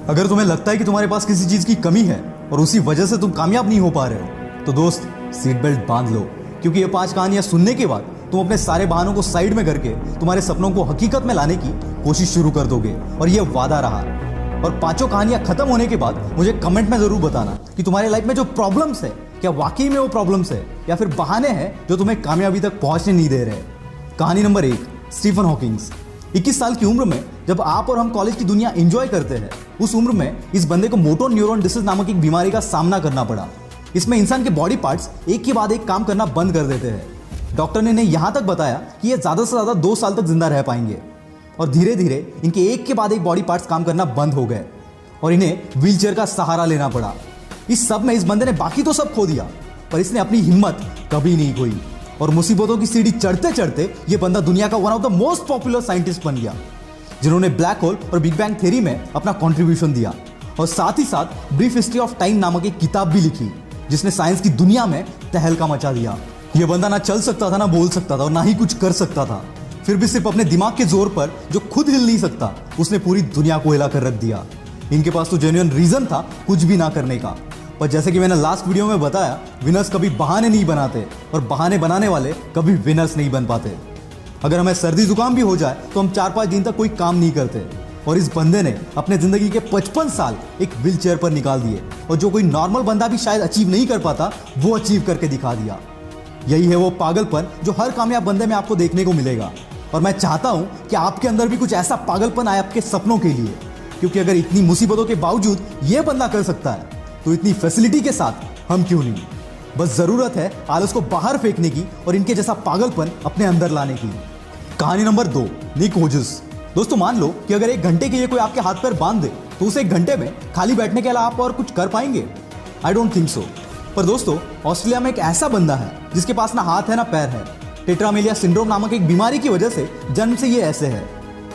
अगर तुम्हें लगता है कि तुम्हारे पास किसी चीज की कमी है और उसी वजह से तुम कामयाब नहीं हो पा रहे हो, तो दोस्त सीट बेल्ट बांध लो, क्योंकि ये 5 कहानियां सुनने के बाद तुम अपने सारे बहानों को साइड में करके तुम्हारे सपनों को हकीकत में लाने की कोशिश शुरू कर दोगे। और ये वादा रहा। और 5 कहानियां खत्म होने के बाद मुझे कमेंट में जरूर बताना कि तुम्हारे लाइफ में जो प्रॉब्लम्स है, क्या वाकई में वो प्रॉब्लम्स है या फिर बहाने हैं जो तुम्हें कामयाबी तक पहुंचने नहीं दे रहे। कहानी नंबर 1, स्टीफन हॉकिंग्स। 21 साल की उम्र में जब आप और हम कॉलेज की दुनिया एंजॉय करते हैं, उस उम्र में इस बंदे को मोटो न्यूरॉन डिसीज नामक एक बीमारी का सामना करना पड़ा। इसमें इंसान के बॉडी पार्ट्स एक के बाद एक काम करना बंद कर देते हैं। डॉक्टर ने इन्हें यहां तक बताया कि ये ज्यादा से ज्यादा 2 साल तक जिंदा रह पाएंगे। और धीरे धीरे इनके एक के बाद एक बॉडी पार्ट्स काम करना बंद हो गए और इन्हें व्हीलचेयर का सहारा लेना पड़ा। इस सब में इस बंदे ने बाकी तो सब खो दिया, पर इसने अपनी हिम्मत कभी नहीं खोई और मुसीबतों की सीढ़ी चढ़ते चढ़ते ये बंदा दुनिया का one of the most popular scientist बन गया, जिन्होंने ब्लैक होल और बिग बैंग थ्योरी में अपना कंट्रीब्यूशन दिया। और साथ ही साथ ब्रीफ हिस्ट्री ऑफ टाइम नामक एक किताब भी लिखी, जिसने साइंस की दुनिया में तहलका मचा दिया। यह बंदा ना चल सकता था, ना बोल सकता था और ना ही कुछ कर सकता था, फिर भी सिर्फ अपने दिमाग के जोर पर, जो खुद हिल नहीं सकता, उसने पूरी दुनिया को हिला कर रख दिया। इनके पास तो जेन्युइन रीजन था कुछ भी ना करने का, पर जैसे कि मैंने लास्ट वीडियो में बताया, विनर्स कभी बहाने नहीं बनाते और बहाने बनाने वाले कभी विनर्स नहीं बन पाते। अगर हमें सर्दी जुकाम भी हो जाए तो हम 4-5 दिन तक कोई काम नहीं करते, और इस बंदे ने अपने जिंदगी के 55 साल एक व्हील चेयर पर निकाल दिए, और जो कोई नॉर्मल बंदा भी शायद अचीव नहीं कर पाता, वो अचीव करके दिखा दिया। यही है वो पागलपन जो हर कामयाब बंदे में आपको देखने को मिलेगा। और मैं चाहता हूं कि आपके अंदर भी कुछ ऐसा पागलपन आए आपके सपनों के लिए, क्योंकि अगर इतनी मुसीबतों के बावजूद ये बंदा कर सकता है, तो इतनी फैसिलिटी के साथ हम क्यों नहीं। बस जरूरत है आलस को बाहर फेंकने की और इनके जैसा पागलपन अपने अंदर लाने की। कहानी नंबर 2, निक होजस। दोस्तों, मान लो कि अगर 1 घंटे के लिए कोई आपके हाथ पर बांध दे, तो उसे 1 घंटे में खाली बैठने के अलावा आप और कुछ कर पाएंगे? I don't think so. पर दोस्तों, ऑस्ट्रेलिया में एक ऐसा बंदा है जिसके पास ना हाथ है ना पैर है। टेट्रामेलिया सिंड्रोम नामक एक बीमारी की वजह से जन्म से ये ऐसे है।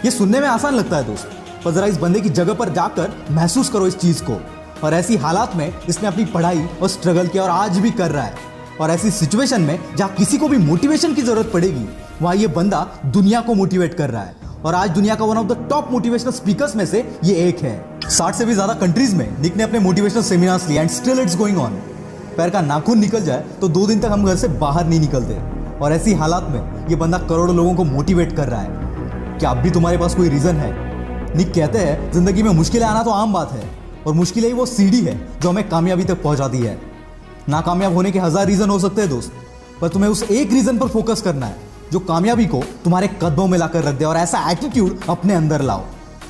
ये सुनने में आसान लगता है दोस्त, पर जरा इस बंदे की जगह पर जाकर महसूस करो इस चीज को। और ऐसी हालात में इसने अपनी पढ़ाई और स्ट्रगल किया और आज भी कर रहा है। और ऐसी सिचुएशन में जहां किसी को भी मोटिवेशन की जरूरत पड़ेगी, वहां ये बंदा दुनिया को मोटिवेट कर रहा है। और आज दुनिया का one of the top motivational speakers में से ये एक है। 60 से भी ज्यादा कंट्रीज में निक ने अपने मोटिवेशनल सेमिनार्स लिए, and still it's going on. पैर का नाखून निकल जाए तो 2 दिन तक हम घर से बाहर नहीं निकलते, और ऐसी हालात में ये बंदा करोड़ों लोगों को मोटिवेट कर रहा है। क्या अब भी तुम्हारे पास कोई रीजन है? निक कहते हैं, जिंदगी में मुश्किलें आना तो आम बात है, और मुश्किलें ही वो सीढ़ी है जो हमें कामयाबी तक पहुंचाती है। नाकामयाब होने के 1000 रीजन हो सकते हैं दोस्त, पर तुम्हें उस एक रीजन पर फोकस करना है जो कामयाबी को तुम्हारे कदमों में लाकर रख दे, और ऐसा एटीट्यूड अपने अंदर लाओ।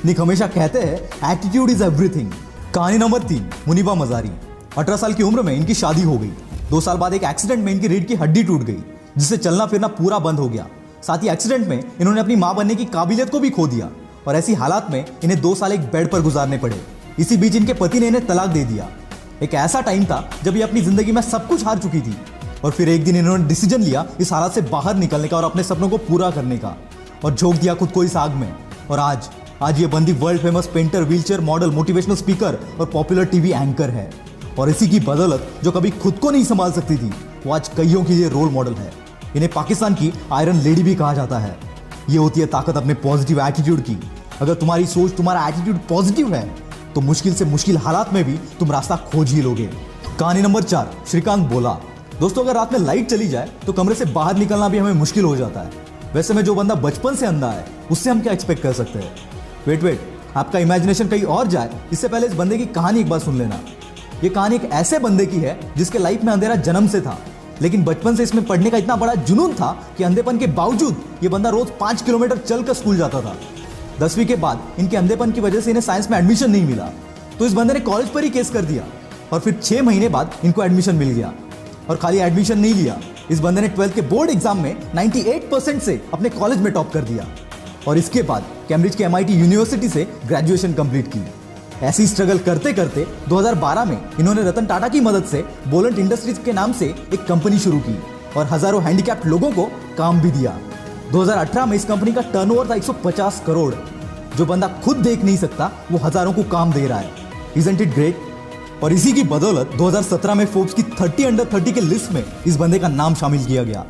निक हमेशा कहते हैं, एटीट्यूड इज एवरीथिंग। कहानी नंबर 3, मुनीबा मजारी। 18 साल की उम्र में इनकी शादी हो गई। 2 साल बाद एक एक्सीडेंट में इनकी रीढ़ की हड्डी टूट गई, जिससे चलना फिरना पूरा बंद हो गया। साथ ही एक्सीडेंट में इन्होंने अपनी मां बनने की काबिलियत को भी खो दिया, और ऐसी हालात में इन्हें 2 साल एक बेड पर गुजारने पड़े। इसी बीच इनके पति ने इन्हें तलाक दे दिया। एक ऐसा टाइम था जब ये अपनी जिंदगी में सब कुछ हार चुकी थी, और फिर एक दिन इन्होंने डिसीजन लिया इस हालात से बाहर निकलने का और अपने सपनों को पूरा करने का, और झोंक दिया खुद को इस आग में। और आज ये बंदी world famous painter, wheelchair model, motivational speaker और पॉपुलर टीवी एंकर है। और इसी की बदौलत जो कभी खुद को नहीं संभाल सकती थी, वो आज कईयों के लिए रोल मॉडल है। इन्हें पाकिस्तान की आयरन लेडी भी कहा जाता है। ये होती है ताकत अपने पॉजिटिव एटीट्यूड की। अगर तुम्हारी सोच, तुम्हारा एटीट्यूड पॉजिटिव है, तो मुश्किल से मुश्किल हालात में भी तुम रास्ता खोज ही लोगे। कहानी नंबर 4, श्रीकांत बोला। दोस्तों, अगर रात में लाइट चली जाए तो कमरे से बाहर निकलना भी हमें मुश्किल हो जाता है। वैसे में जो बंदा बचपन से अंधा है, उससे हम क्या एक्सपेक्ट कर सकते हैं? वेट, आपका इमेजिनेशन कहीं और जाए, इससे पहले इस बंदे की कहानी एक बार सुन लेना। ये कहानी एक ऐसे बंदे की है जिसके लाइफ में अंधेरा जन्म से था, लेकिन बचपन से इसमें पढ़ने का इतना बड़ा जुनून था कि अंधेपन के बावजूद ये बंदा रोज 5 किलोमीटर चलकर स्कूल जाता था। 10वीं के बाद इनके अंधेपन की वजह से इन्हें साइंस में एडमिशन नहीं मिला, तो इस बंदे ने कॉलेज पर ही केस कर दिया, और फिर 6 महीने बाद इनको एडमिशन मिल गया। और खाली एडमिशन नहीं लिया, इस बंदे ने 12th के बोर्ड एग्जाम में 98% से अपने कॉलेज में टॉप कर दिया, और इसके बाद कैम्ब्रिज के MIT यूनिवर्सिटी से ग्रेजुएशन कंप्लीट की। ऐसी स्ट्रगल करते करते 2012 में इन्होंने रतन टाटा की मदद से बोलेंट इंडस्ट्रीज के नाम से एक कंपनी शुरू की, और हजारों हैंडीकैप्ड लोगों को काम भी दिया। 2018 में इस कंपनी का टर्नओवर था 150 करोड़। जो बंदा खुद देख नहीं सकता, वो हजारों को काम दे रहा है। Isn't it great? और इसी की बदौलत 2017 में फोर्ब्स की 30 अंडर 30 के लिस्ट में इस बंदे का नाम शामिल किया गया।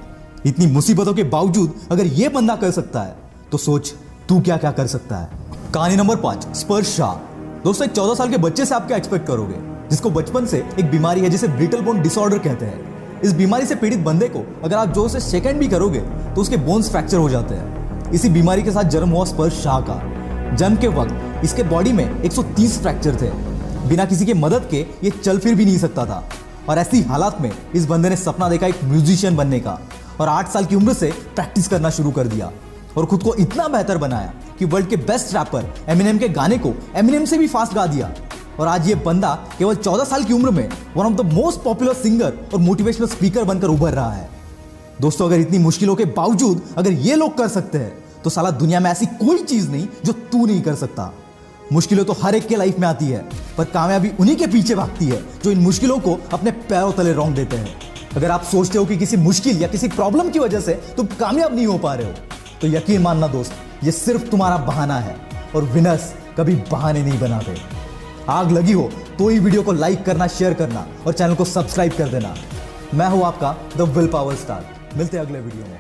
इतनी मुसीबतों के बावजूद अगर ये बंदा कर सकता है, तो सोच तू क्या क्या कर सकता है। कहानी नंबर 5, स्पर्श शाह। दोस्तों एक 14 साल के बच्चे से आप क्या एक्सपेक्ट करोगे, जिसको बचपन से एक बीमारी है जिसे ब्रिटल बोन डिसऑर्डर कहते हैं। इस बीमारी से पीड़ित बंदे को अगर आप जोर से शेक भी करोगे तो उसके बोन्स फ्रैक्चर हो जाते हैं। इसी बीमारी के साथ जन्म हुआ स्पर्श शाह का। जन्म के वक्त इसके बॉडी में 130 फ्रैक्चर थे। बिना किसी के मदद के ये चल फिर भी नहीं सकता था। और ऐसी हालात में इस बंदे ने सपना देखा एक म्यूजिशियन बनने का और 8 साल की उम्र से प्रैक्टिस करना शुरू कर दिया और खुद को इतना बेहतर बनाया कि वर्ल्ड के बेस्ट रैपर एमिनेम के गाने को एमिनेम से भी फास्ट गा दिया। और आज ये बंदा केवल 14 साल की उम्र में one of the most popular singer और मोटिवेशनल स्पीकर बनकर उभर रहा है। दोस्तों अगर इतनी मुश्किलों के बावजूद अगर ये लोग कर सकते हैं तो साला दुनिया में ऐसी कोई चीज नहीं जो तू नहीं कर सकता। मुश्किलें तो हर एक के लाइफ में आती है, पर कामयाबी उन्हीं के पीछे भागती है जो इन मुश्किलों को अपने पैरों तले रौंद देते हैं। अगर आप सोचते हो कि किसी मुश्किल या किसी प्रॉब्लम की वजह से तुम कामयाब नहीं हो पा रहे हो तो यकीन मानना दोस्त, ये सिर्फ तुम्हारा बहाना है और विनर्स कभी बहाने नहीं बनाते। आग लगी हो तो ही वीडियो को लाइक करना, शेयर करना और चैनल को सब्सक्राइब कर देना। मैं हूं आपका द विल पावर स्टार। मिलते हैं अगले वीडियो में।